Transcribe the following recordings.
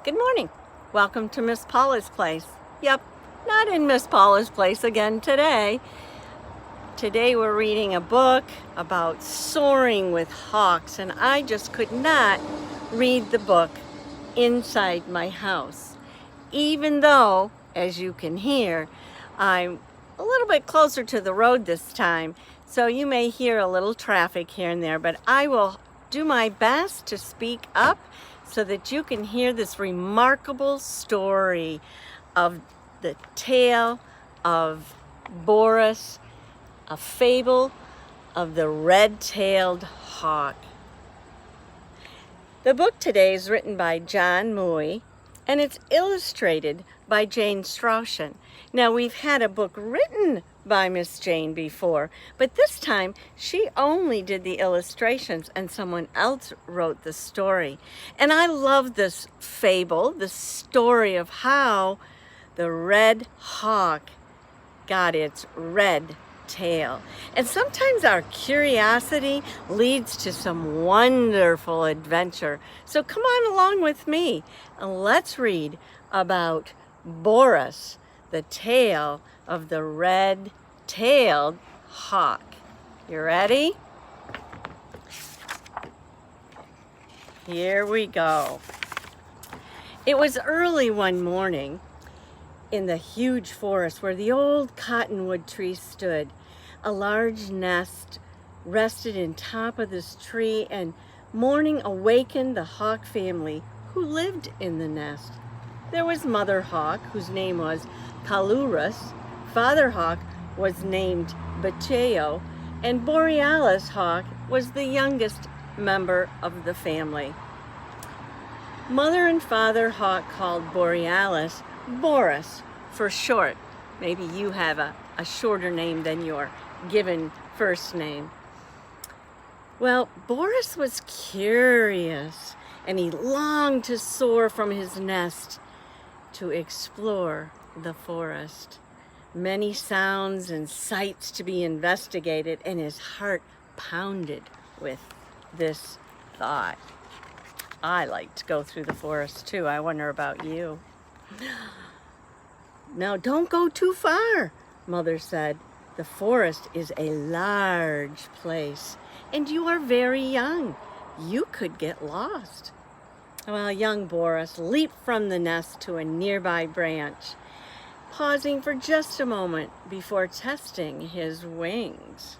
Good morning. Welcome to Miss Paula's place. Yep, not in Miss Paula's place again today. Today we're reading a book about soaring with hawks, and I just could not read the book inside my house. Even though, as you can hear, I'm a little bit closer to the road this time, so you may hear a little traffic here and there, but I will do my best to speak up so that you can hear this remarkable story of the tale of Boris, a fable of the red-tailed hawk. The book today is written by Mooy, and it's illustrated by Jane Stroschin. Now, we've had a book written by Miss Jane before, but this time she only did the illustrations and someone else wrote the story. And I love this fable, the story of how the red hawk got its red tail. And sometimes our curiosity leads to some wonderful adventure. So come on along with me and let's read about Boris, the tale of the red-tailed hawk. You ready? Here we go. It was early one morning in the huge forest where the old cottonwood tree stood. A large nest rested in top of this tree, and morning awakened the hawk family who lived in the nest. There was Mother Hawk, whose name was Paula. Father Hawk was named Bacheo, and Borealis Hawk was the youngest member of the family. Mother and Father Hawk called Borealis Boris for short. Maybe you have a shorter name than your given first name. Well, Boris was curious, and he longed to soar from his nest to explore the forest. Many sounds and sights to be investigated, and his heart pounded with this thought. I like to go through the forest too. I wonder about you. Now, don't go too far, Mother said. The forest is a large place, and you are very young. You could get lost. Well, young Boris leaped from the nest to a nearby branch, pausing for just a moment before testing his wings.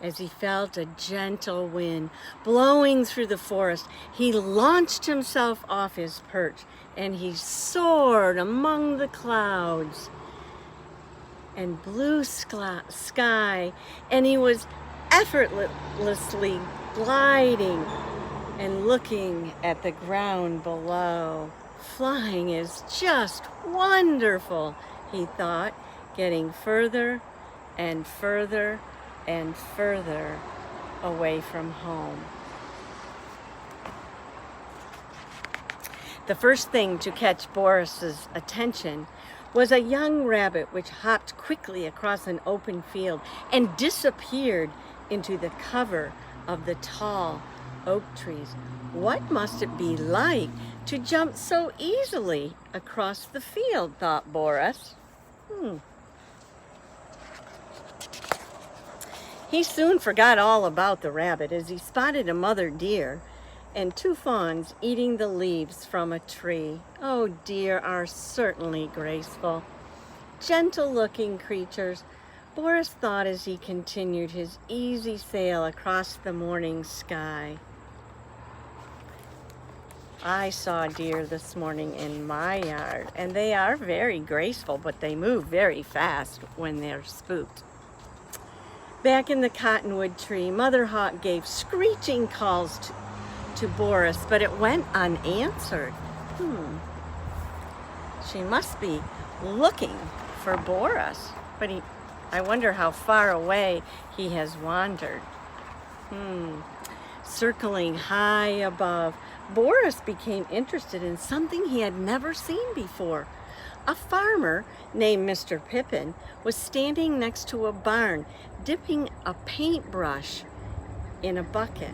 As he felt a gentle wind blowing through the forest, he launched himself off his perch, and he soared among the clouds and blue sky, and he was effortlessly gliding and looking at the ground below. Flying is just wonderful, he thought, getting further and further and further away from home. The first thing to catch Boris's attention was a young rabbit which hopped quickly across an open field and disappeared into the cover of the tall oak trees. What must it be like to jump so easily across the field, thought Boris. He soon forgot all about the rabbit as he spotted a mother deer and two fawns eating the leaves from a tree. Oh, deer are certainly graceful, gentle-looking creatures, Boris thought as he continued his easy sail across the morning sky. I saw deer this morning in my yard, and they are very graceful, but they move very fast when they're spooked. Back in the cottonwood tree, Mother Hawk gave screeching calls to Boris, but it went unanswered. She must be looking for Boris, but I wonder how far away he has wandered. Circling high above, Boris became interested in something he had never seen before. A farmer named Mr. Pippin was standing next to a barn, dipping a paintbrush in a bucket.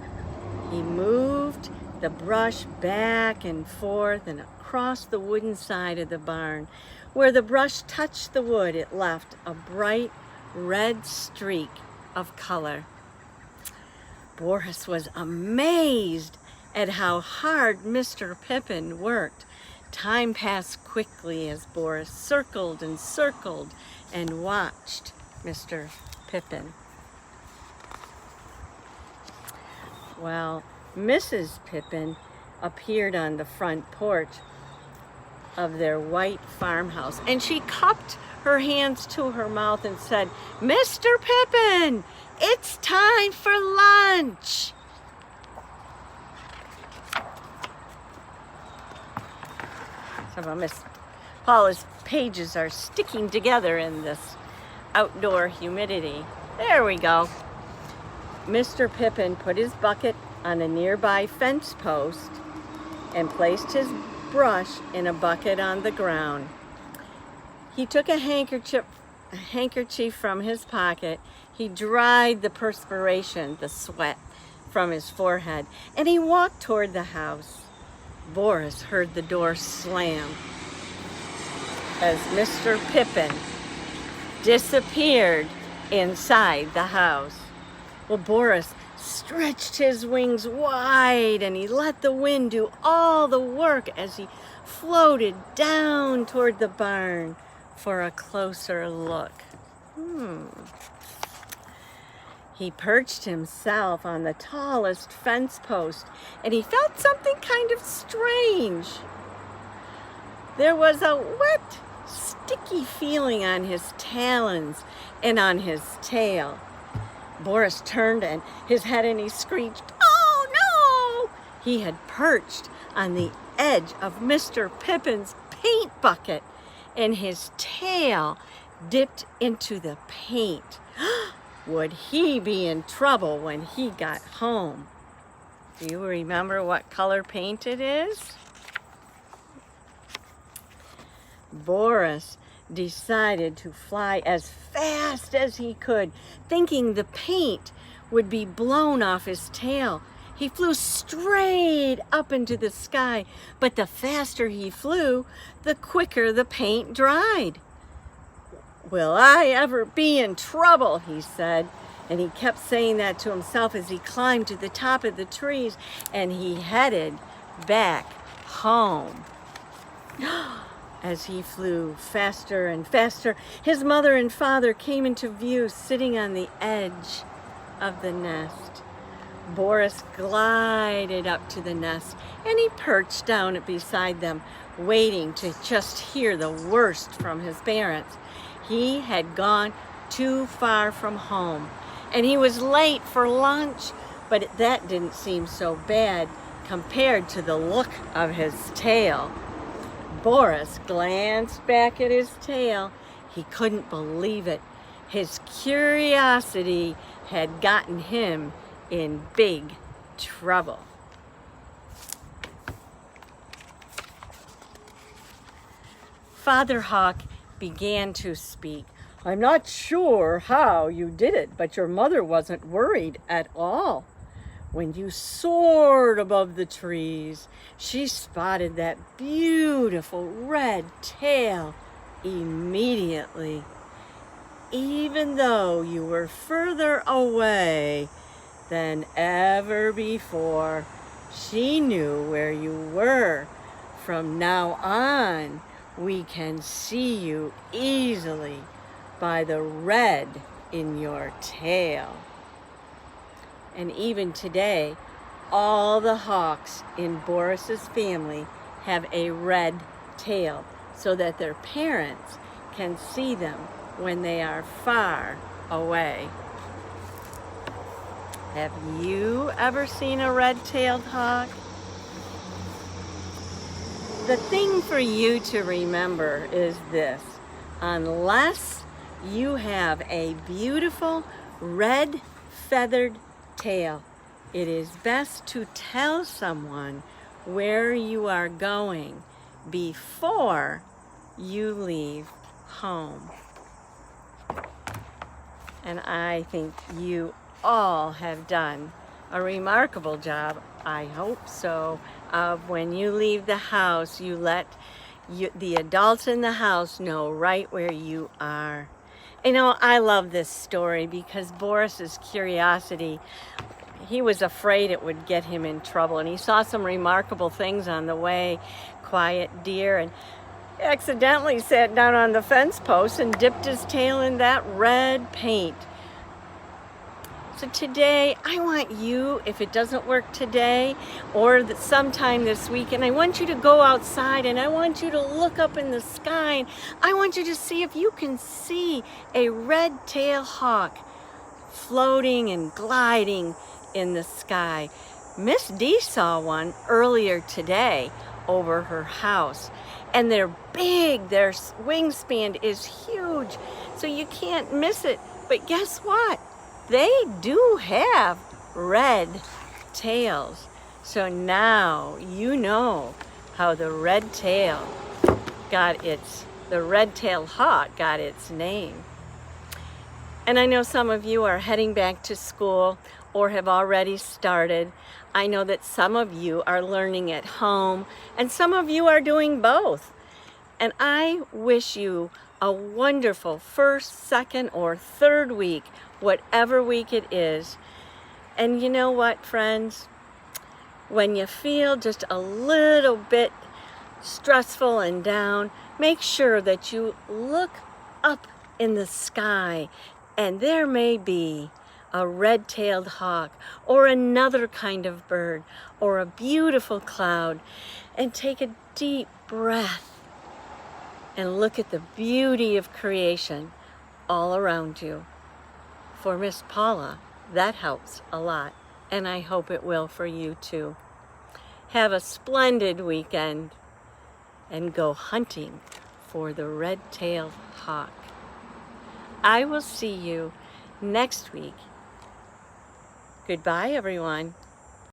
He moved the brush back and forth and across the wooden side of the barn. Where the brush touched the wood, it left a bright red streak of color. Boris was amazed at how hard Mr. Pippin worked. Time passed quickly as Boris circled and circled and watched Mr. Pippin. Well, Mrs. Pippin appeared on the front porch of their white farmhouse, and she cupped her hands to her mouth and said, "Mr. Pippin, it's time for lunch." Some of Miss Paula's pages are sticking together in this outdoor humidity. There we go. Mr. Pippin put his bucket on a nearby fence post and placed his brush in a bucket on the ground. He took a handkerchief from his pocket. He dried the perspiration, the sweat, from his forehead, and he walked toward the house. Boris heard the door slam as Mr. Pippin disappeared inside the house. Well, Boris stretched his wings wide and he let the wind do all the work as he floated down toward the barn for a closer look. He perched himself on the tallest fence post and he felt something kind of strange. There was a wet, sticky feeling on his talons and on his tail. Boris turned his head and he screeched, "Oh no!" He had perched on the edge of Mr. Pippin's paint bucket and his tail dipped into the paint. Would he be in trouble when he got home? Do you remember what color paint it is? Boris decided to fly as fast as he could, thinking the paint would be blown off his tail. He flew straight up into the sky, but the faster he flew, the quicker the paint dried. "Will I ever be in trouble?" he said, and he kept saying that to himself as he climbed to the top of the trees and he headed back home. As he flew faster and faster, his mother and father came into view sitting on the edge of the nest. Boris glided up to the nest and he perched down beside them, waiting to just hear the worst from his parents. He had gone too far from home and he was late for lunch, but that didn't seem so bad compared to the look of his tail. Boris glanced back at his tail. He couldn't believe it. His curiosity had gotten him in big trouble. Father Hawk began to speak. "I'm not sure how you did it, but your mother wasn't worried at all. When you soared above the trees, she spotted that beautiful red tail immediately. Even though you were further away than ever before, she knew where you were. From now on, we can see you easily by the red in your tail." And even today, all the hawks in Boris's family have a red tail so that their parents can see them when they are far away. Have you ever seen a red-tailed hawk? The thing for you to remember is this: unless you have a beautiful red feathered tail, it is best to tell someone where you are going before you leave home. And I think you all have done a remarkable job I hope so, of when you leave the house, you let the adults in the house know right where you are. You know, I love this story because Boris's curiosity, he was afraid it would get him in trouble, and he saw some remarkable things on the way. Quiet deer, and accidentally sat down on the fence post and dipped his tail in that red paint. So today, I want you, if it doesn't work today or sometime this week, and I want you to go outside and I want you to look up in the sky and I want you to see if you can see a red-tailed hawk floating and gliding in the sky. Miss D saw one earlier today over her house, and they're big, their wingspan is huge, so you can't miss it. But guess what? They do have red tails. So now you know how the red-tailed hawk got its name. And I know some of you are heading back to school or have already started. I know that some of you are learning at home and some of you are doing both. And I wish you a wonderful first, second, or third week, whatever week it is. And you know what, friends? When you feel just a little bit stressful and down, make sure that you look up in the sky, and there may be a red-tailed hawk or another kind of bird or a beautiful cloud, and take a deep breath and look at the beauty of creation all around you. For Miss Paula, that helps a lot, and I hope it will for you too. Have a splendid weekend and go hunting for the red-tailed hawk. I will see you next week. Goodbye, everyone.